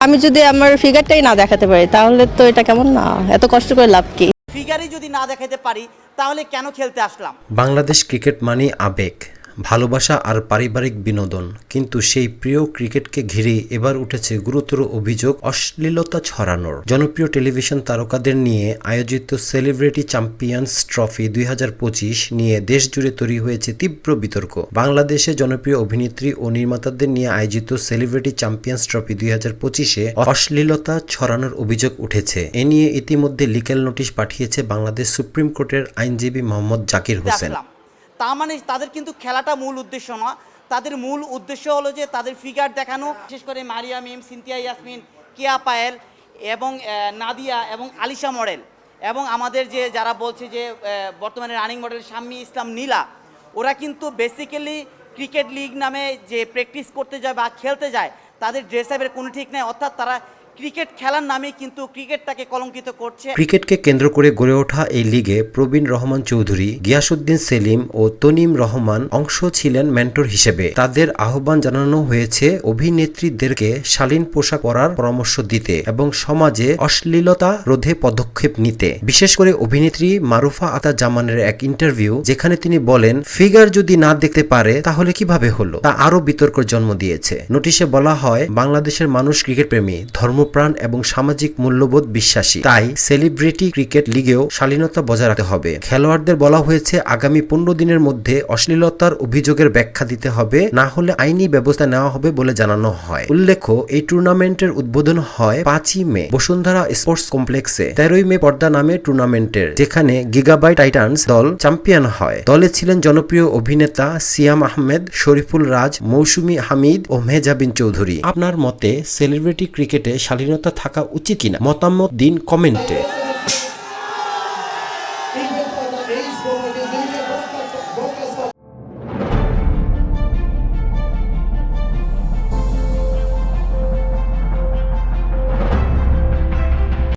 আমি যদি আমার ফিগারটাই না দেখাতে পারি তাহলে তো এটা কেমন না, এত কষ্ট করে লাভ কি? ফিগারই যদি না দেখাতে পারি তাহলে কেন খেলতে আসলাম? বাংলাদেশ ক্রিকেট মানেই আবেগ, ভালোবাসা আর পারিবারিক বিনোদন, কিন্তু সেই প্রিয় ক্রিকেটকে ঘিরে এবার উঠেছে গুরুতর অভিযোগ অশ্লীলতা ছড়ানোর। জনপ্রিয় টেলিভিশন তারকাদের নিয়ে আয়োজিত সেলিব্রিটি চ্যাম্পিয়ন্স ট্রফি 2025 নিয়ে দেশ জুড়ে তৈরি হয়েছে তীব্র বিতর্ক। বাংলাদেশে জনপ্রিয় অভিনেত্রী ও নির্মাতাদের নিয়ে আয়োজিত সেলিব্রিটি চ্যাম্পিয়ন্স ট্রফি 2025-এ অশ্লীলতা ছড়ানোর অভিযোগ উঠেছে। এ নিয়ে ইতিমধ্যে লিগ্যাল নোটিশ পাঠিয়েছে বাংলাদেশ সুপ্রিম কোর্টের আইনজীবী মোহাম্মদ জাকির হোসেন। তার মানে তাদের কিন্তু খেলাটা মূল উদ্দেশ্য না, তাদের মূল উদ্দেশ্য হলো যে তাদের ফিগার দেখানো। বিশেষ করে মারিয়া মিম, সিনথিয়া ইয়াসমিন, কেয়া পায়েল এবং নাদিয়া এবং আলিশা মডেল এবং আমাদের যে যারা বলছে যে বর্তমানে রানিং মডেল শাম্মী ইসলাম নীলা, ওরা কিন্তু বেসিক্যালি ক্রিকেট লিগ নামে যে প্র্যাকটিস করতে যায় বা খেলতে যায় তাদের ড্রেস আপের কোনো ঠিক নেই, অর্থাৎ তারা ক্রিকেট খেলার নামে কিন্তু ক্রিকেটটাকে কলঙ্কিত করছে। ক্রিকেটকে কেন্দ্র করে গড়ে ওঠা এই লিগে প্রবীণ রহমান চৌধুরী, গিয়াসউদ্দিন সেলিম ও তনিম রহমান অংশ ছিলেন মেন্টর হিসেবে। তাদের আহ্বান জানানো হয়েছে অভিনেত্রীদেরকে শালীন পোশাক পরার পরামর্শ দিতে এবং সমাজে অশ্লীলতা রোধে পদক্ষেপ নিতে। বিশেষ করে অভিনেত্রী মারুফা আতা জামানের এক ইন্টারভিউ, যেখানে তিনি বলেন ফিগার যদি না দেখতে পারে তাহলে কিভাবে হলো, তা আরো বিতর্কের জন্ম দিয়েছে। নোটিশে বলা হয় বাংলাদেশের মানুষ ক্রিকেট প্রেমী, ধর্মপ্রাণ এবং সামাজিক মূল্যবোধ বিশ্বাসী, তাই সেলিব্রিটি ক্রিকেট লিগেও শালীনতা বজায় রাখতে হবে। খেলোয়াড়দের বলা হয়েছে আগামী 15 দিনের মধ্যে অশ্লীলতার অভিযোগের ব্যাখ্যা দিতে হবে, না হলে আইনি ব্যবস্থা নেওয়া হবে বলে জানানো হয়। উল্লেখ্য, এই টুর্নামেন্টের উদ্বোধন হয় 5ই মে বসুন্ধরা স্পোর্টস কমপ্লেক্সে। 13ই মে পর্দা নামে টুর্নামেন্টের, যেখানে গিগাবাইট টাইটান্স দল চ্যাম্পিয়ন হয়। দলে ছিলেন জনপ্রিয় অভিনেতা সিয়াম আহমেদ, শরীফুল রাজ, মৌসুমী হামিদ ও মেহজাবিন চৌধুরী। আপনার মতে সেলিব্রিটি ক্রিকেটে শালীনতা থাকা উচিত কিনা? মতামত দিন কমেন্টে।